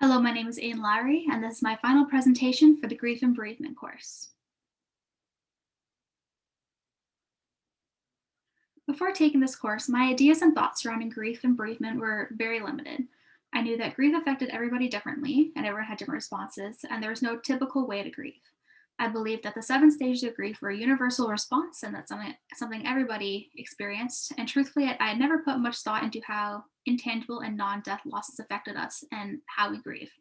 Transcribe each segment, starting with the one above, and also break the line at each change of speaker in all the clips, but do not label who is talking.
Hello, my name is Aiden Lowry, and this is my final presentation for the Grief and Bereavement course. Before taking this course, my ideas and thoughts surrounding grief and bereavement were very limited. I knew that grief affected everybody differently, and everyone had different responses, and there was no typical way to grieve. I believed that the 7 stages of grief were a universal response and that's something everybody experienced. And truthfully, I had never put much thought into how intangible and non death losses affected us and how we grieve.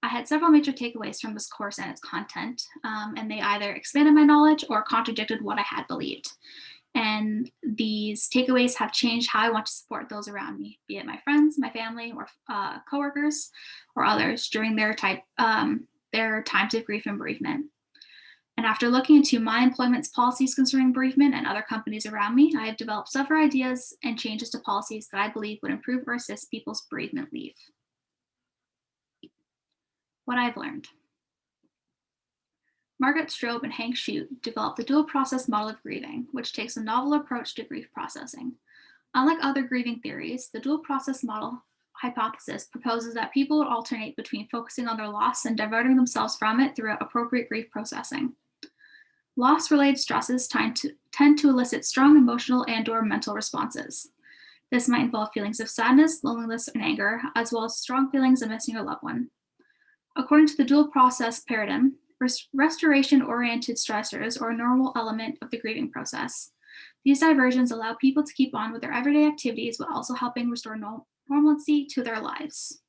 I had several major takeaways from this course and its content, and they either expanded my knowledge or contradicted what I had believed. And these takeaways have changed how I want to support those around me, be it my friends, my family, or coworkers, or others during their times of grief and bereavement. And after looking into my employment's policies concerning bereavement and other companies around me, I have developed several ideas and changes to policies that I believe would improve or assist people's bereavement leave. What I've learned. Margaret Strobe and Hank Shute developed the dual process model of grieving, which takes a novel approach to grief processing. Unlike other grieving theories, the dual process model hypothesis proposes that people would alternate between focusing on their loss and diverting themselves from it through appropriate grief processing. Loss-related stresses tend to elicit strong emotional and/or mental responses. This might involve feelings of sadness, loneliness, and anger, as well as strong feelings of missing a loved one. According to the dual process paradigm, restoration-oriented stressors are a normal element of the grieving process. These diversions allow people to keep on with their everyday activities while also helping restore normalcy to their lives.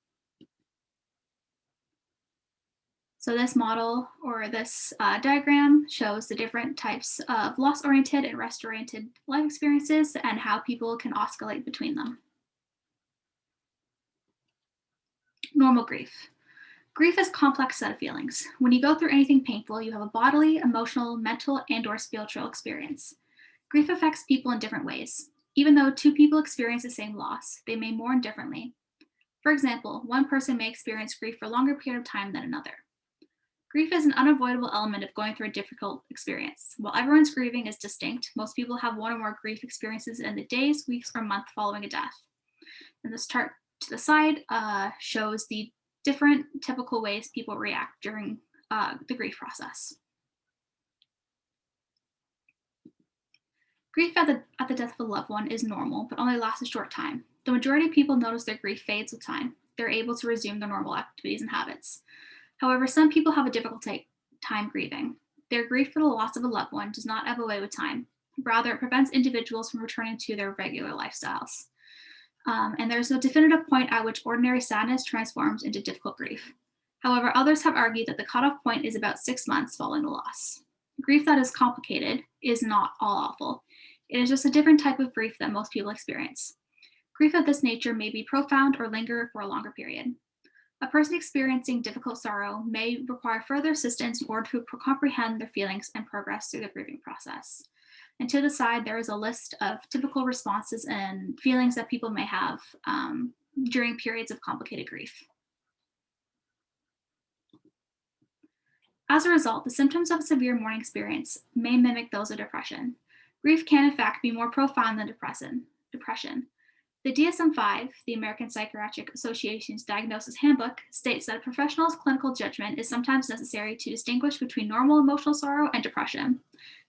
So this model or this diagram shows the different types of loss-oriented and rest-oriented life experiences and how people can oscillate between them. Normal grief. Grief is a complex set of feelings. When you go through anything painful, you have a bodily, emotional, mental, and/or spiritual experience. Grief affects people in different ways. Even though two people experience the same loss, they may mourn differently. For example, one person may experience grief for a longer period of time than another. Grief is an unavoidable element of going through a difficult experience. While everyone's grieving is distinct, most people have one or more grief experiences in the days, weeks, or month following a death. And this chart to the side shows the different typical ways people react during the grief process. Grief at the death of a loved one is normal, but only lasts a short time. The majority of people notice their grief fades with time. They're able to resume their normal activities and habits. However, some people have a difficult time grieving. Their grief for the loss of a loved one does not ebb away with time. Rather, it prevents individuals from returning to their regular lifestyles. And there's no definitive point at which ordinary sadness transforms into difficult grief. However, others have argued that the cutoff point is about 6 months following the loss. Grief that is complicated is not all awful. It is just a different type of grief that most people experience. Grief of this nature may be profound or linger for a longer period. A person experiencing difficult sorrow may require further assistance in order to comprehend their feelings and progress through the grieving process. And to the side, there is a list of typical responses and feelings that people may have during periods of complicated grief. As a result, the symptoms of a severe mourning experience may mimic those of depression. Grief can, in fact, be more profound than depression. The DSM-5, the American Psychiatric Association's Diagnosis Handbook, states that a professional's clinical judgment is sometimes necessary to distinguish between normal emotional sorrow and depression.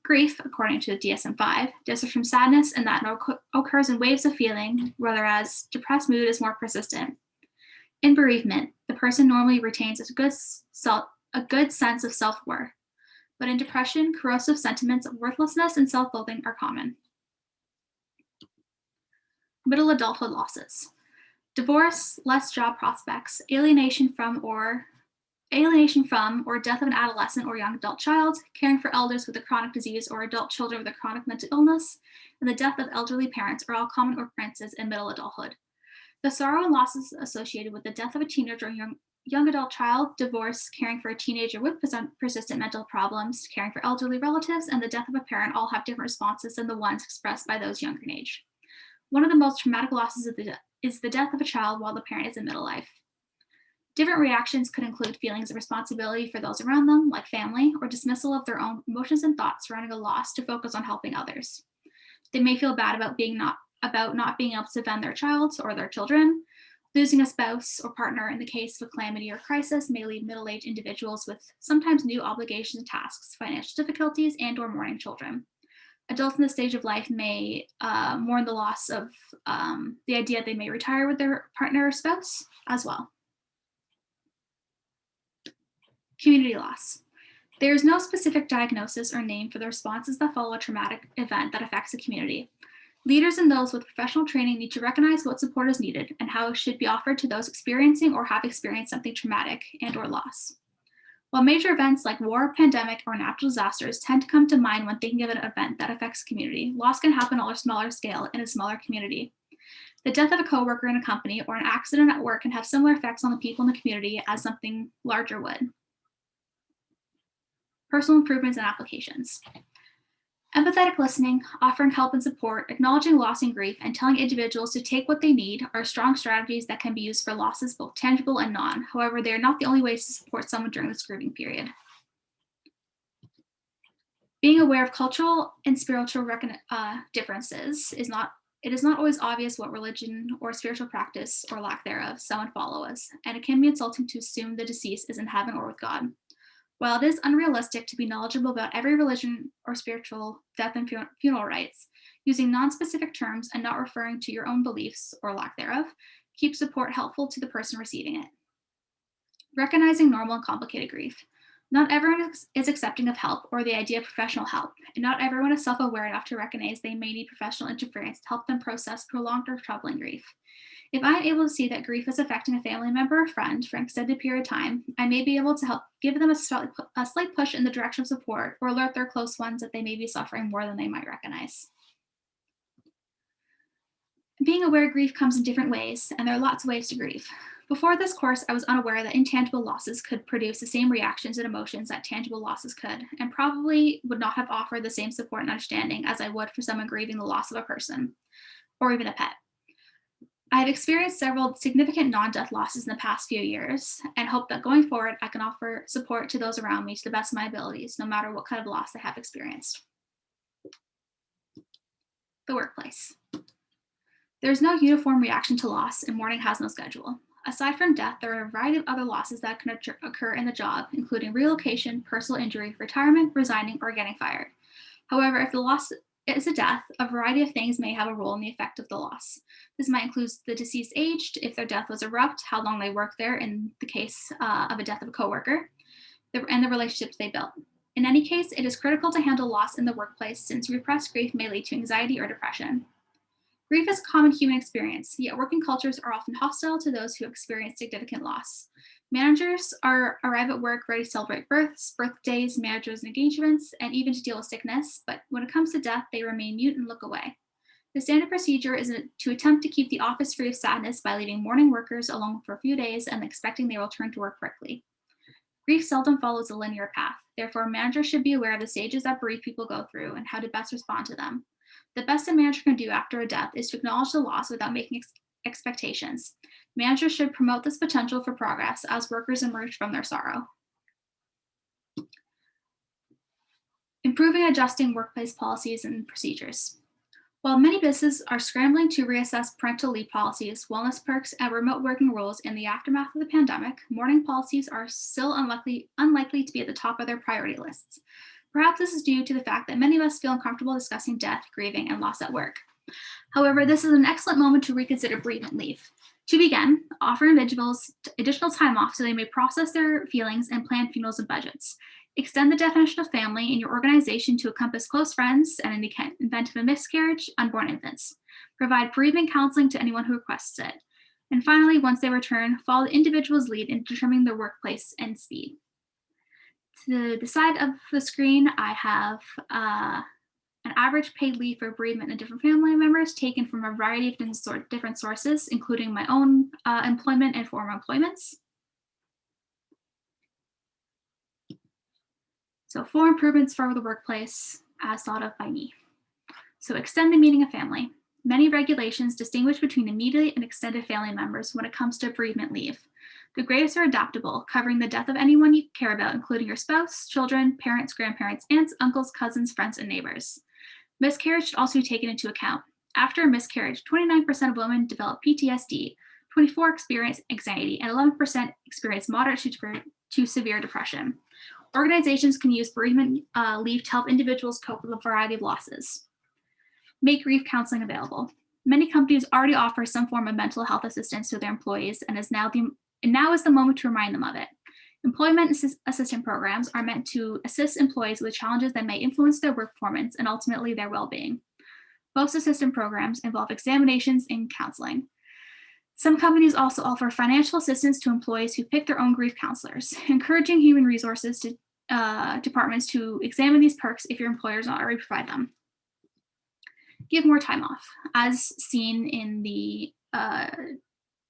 Grief, according to the DSM-5, differs from sadness in that it occurs in waves of feeling, whereas depressed mood is more persistent. In bereavement, the person normally retains a good sense of self-worth, but in depression, corrosive sentiments of worthlessness and self-loathing are common. Middle adulthood losses. Divorce, less job prospects, alienation from or death of an adolescent or young adult child, caring for elders with a chronic disease or adult children with a chronic mental illness, and the death of elderly parents are all common occurrences in middle adulthood. The sorrow and losses associated with the death of a teenager or young adult child, divorce, caring for a teenager with persistent mental problems, caring for elderly relatives, and the death of a parent all have different responses than the ones expressed by those younger in age. One of the most traumatic losses is the death of a child while the parent is in middle life. Different reactions could include feelings of responsibility for those around them, like family, or dismissal of their own emotions and thoughts surrounding a loss to focus on helping others. They may feel bad about not being able to defend their child or their children, Losing a spouse or partner in the case of a calamity or crisis may leave middle-aged individuals with sometimes new obligations and tasks, financial difficulties, and/or mourning children. Adults in this stage of life may mourn the loss of the idea they may retire with their partner or spouse as well. Community loss. There is no specific diagnosis or name for the responses that follow a traumatic event that affects a community. Leaders and those with professional training need to recognize what support is needed and how it should be offered to those experiencing or have experienced something traumatic and/or loss. While major events like war, pandemic, or natural disasters tend to come to mind when thinking of an event that affects a community, loss can happen on a smaller scale in a smaller community. The death of a coworker in a company or an accident at work can have similar effects on the people in the community as something larger would. Personal improvements and applications. Empathetic listening, offering help and support, acknowledging loss and grief, and telling individuals to take what they need are strong strategies that can be used for losses, both tangible and non. However, they are not the only ways to support someone during this grieving period. Being aware of cultural and spiritual differences is not always obvious what religion or spiritual practice or lack thereof someone follows, and it can be insulting to assume the deceased is in heaven or with God. While it is unrealistic to be knowledgeable about every religion or spiritual death and funeral rites, using non-specific terms and not referring to your own beliefs or lack thereof keeps support helpful to the person receiving it. Recognizing normal and complicated grief. Not everyone is accepting of help or the idea of professional help, and not everyone is self-aware enough to recognize they may need professional interference to help them process prolonged or troubling grief. If I am able to see that grief is affecting a family member or friend for an extended period of time, I may be able to help give them a slight push in the direction of support or alert their close ones that they may be suffering more than they might recognize. Being aware grief comes in different ways, and there are lots of ways to grieve. Before this course, I was unaware that intangible losses could produce the same reactions and emotions that tangible losses could, and probably would not have offered the same support and understanding as I would for someone grieving the loss of a person, or even a pet. I have experienced several significant non-death losses in the past few years and hope that going forward, I can offer support to those around me to the best of my abilities, no matter what kind of loss they have experienced. The workplace. There is no uniform reaction to loss, and mourning has no schedule. Aside from death, there are a variety of other losses that can occur in the job, including relocation, personal injury, retirement, resigning, or getting fired. However, if the loss is a death, a variety of things may have a role in the effect of the loss. This might include the deceased age, if their death was abrupt, how long they worked there in the case of a death of a coworker, and the relationships they built. In any case, it is critical to handle loss in the workplace since repressed grief may lead to anxiety or depression. Grief is a common human experience, yet working cultures are often hostile to those who experience significant loss. Managers arrive at work ready to celebrate births, birthdays, managers' engagements, and even to deal with sickness, but when it comes to death, they remain mute and look away. The standard procedure is to attempt to keep the office free of sadness by leaving mourning workers alone for a few days and expecting they will return to work quickly. Grief seldom follows a linear path. Therefore, managers should be aware of the stages that bereaved people go through and how to best respond to them. The best a manager can do after a death is to acknowledge the loss without making expectations. Managers should promote this potential for progress as workers emerge from their sorrow. Improving and adjusting workplace policies and procedures. While many businesses are scrambling to reassess parental leave policies, wellness perks, and remote working rules in the aftermath of the pandemic, mourning policies are still unlikely to be at the top of their priority lists. Perhaps this is due to the fact that many of us feel uncomfortable discussing death, grieving, and loss at work. However, this is an excellent moment to reconsider bereavement leave. To begin, offer individuals additional time off so they may process their feelings and plan funerals and budgets. Extend the definition of family in your organization to encompass close friends and, in the event of a miscarriage, unborn infants. Provide bereavement counseling to anyone who requests it. And finally, once they return, follow the individual's lead in determining their workplace and speed. To the side of the screen, I have an average paid leave for bereavement and different family members taken from a variety of different sources, including my own employment and former employments. So 4 improvements for the workplace as thought of by me. So extend the meaning of family. Many regulations distinguish between immediate and extended family members when it comes to bereavement leave. The graves are adaptable, covering the death of anyone you care about, including your spouse, children, parents, grandparents, aunts, uncles, cousins, friends, and neighbors. Miscarriage should also be taken into account. After a miscarriage, 29% of women develop PTSD, 24 experience anxiety, and 11% experience moderate to severe depression. Organizations can use bereavement leave to help individuals cope with a variety of losses. Make grief counseling available. Many companies already offer some form of mental health assistance to their employees, and now is the moment to remind them of it. Employment assistance programs are meant to assist employees with challenges that may influence their work performance and ultimately their well-being. Most assistance programs involve examinations and counseling. Some companies also offer financial assistance to employees who pick their own grief counselors, encouraging human resources departments to examine these perks if your employer does not already provide them. Give more time off. As seen in the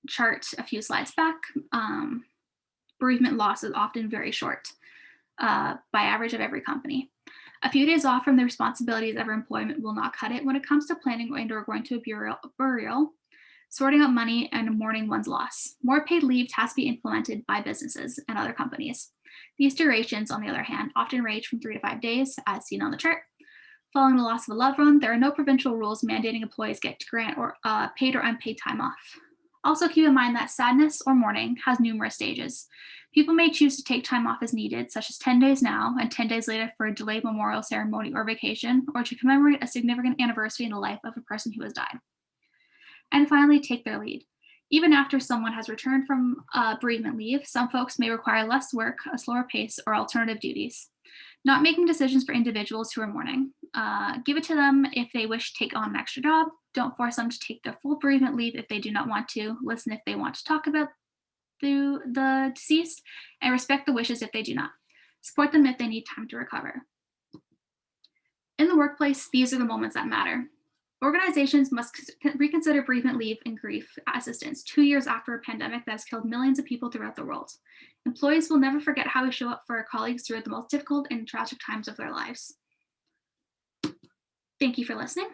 chart a few slides back, bereavement loss is often very short by average of every company. A few days off from the responsibilities of employment will not cut it when it comes to planning and/or going to a burial, sorting out money, and mourning one's loss. More paid leave has to be implemented by businesses and other companies. These durations, on the other hand, often range from 3 to 5 days, as seen on the chart. Following the loss of a loved one, there are no provincial rules mandating employees get to grant or paid or unpaid time off. Also keep in mind that sadness or mourning has numerous stages. People may choose to take time off as needed, such as 10 days now and 10 days later for a delayed memorial ceremony or vacation, or to commemorate a significant anniversary in the life of a person who has died. And finally, take their lead. Even after someone has returned from bereavement leave, some folks may require less work, a slower pace, or alternative duties. Not making decisions for individuals who are mourning. Give it to them if they wish to take on an extra job. Don't force them to take their full bereavement leave if they do not want to. Listen if they want to talk about the deceased, and respect the wishes if they do not. Support them if they need time to recover. In the workplace, these are the moments that matter. Organizations must reconsider bereavement leave and grief assistance 2 years after a pandemic that has killed millions of people throughout the world. Employees will never forget how we show up for our colleagues throughout the most difficult and tragic times of their lives. Thank you for listening.